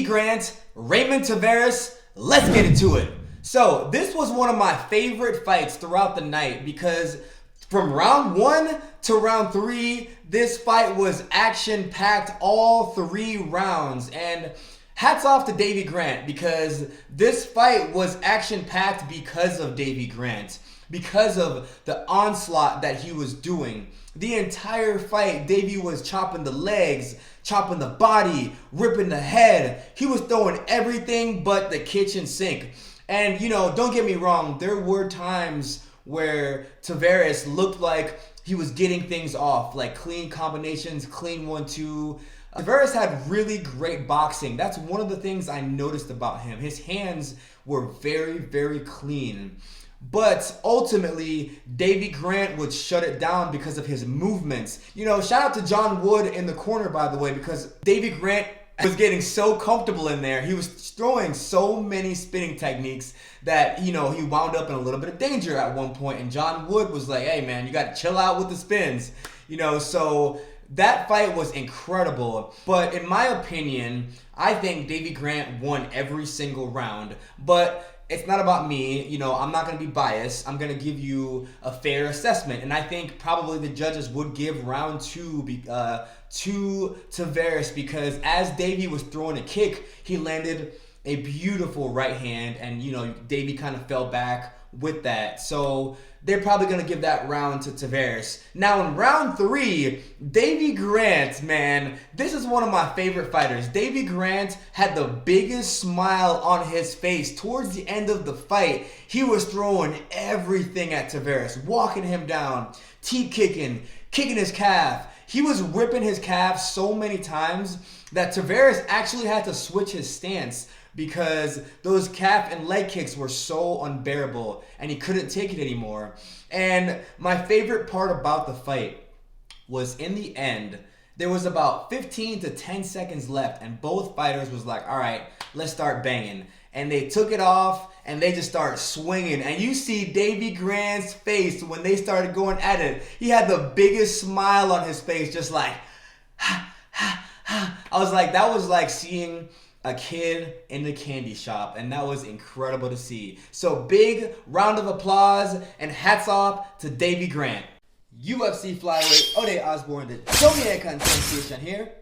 Grant, Ramon Taveras, let's get into it. So this was one of my favorite fights throughout the night because from round 1 to round 3, this fight was action-packed all 3 rounds. And hats off to Davey Grant because this fight was action-packed because of Davey Grant, because of the onslaught that he was doing. The entire fight, Davey was chopping the legs, chopping the body, ripping the head. He was throwing everything but the kitchen sink. And, you know, don't get me wrong, there were times where Taveras looked like he was getting things off, like clean combinations, clean 1-2. Taveras had really great boxing. That's one of the things I noticed about him. His hands were very, very clean. But ultimately, Davey Grant would shut it down because of his movements. You know, shout out to John Wood in the corner, by the way, because Davey Grant was getting so comfortable in there. He was throwing so many spinning techniques that, you know, he wound up in a little bit of danger at one point. And John Wood was like, hey, man, you got to chill out with the spins. You know, so that fight was incredible. But in my opinion, I think Davey Grant won every single round. But it's not about me, you know, I'm not going to be biased. I'm going to give you a fair assessment. And I think probably the judges would give round 2 to Taveras because as Davey was throwing a kick, he landed a beautiful right hand. And, you know, Davey kind of fell back with that. So they're probably going to give that round to Taveras. Now in round 3, Davey Grant, man, this is one of my favorite fighters. Davey Grant had the biggest smile on his face. Towards the end of the fight, he was throwing everything at Taveras, walking him down, teep kicking his calf. He was ripping his calf so many times that Taveras actually had to switch his stance because those calf and leg kicks were so unbearable and he couldn't take it anymore. And my favorite part about the fight was in the end, there was about 15 to 10 seconds left and both fighters was like, all right, let's start banging. And they took it off and they just started swinging. And you see Davey Grant's face when they started going at it. He had the biggest smile on his face, just like, ha, ha, ha. I was like, that was like seeing a kid in the candy shop, and that was incredible to see. So big round of applause and hats off to Davey Grant. UFC flyweight Ode Osborne, the Tony Sensation here.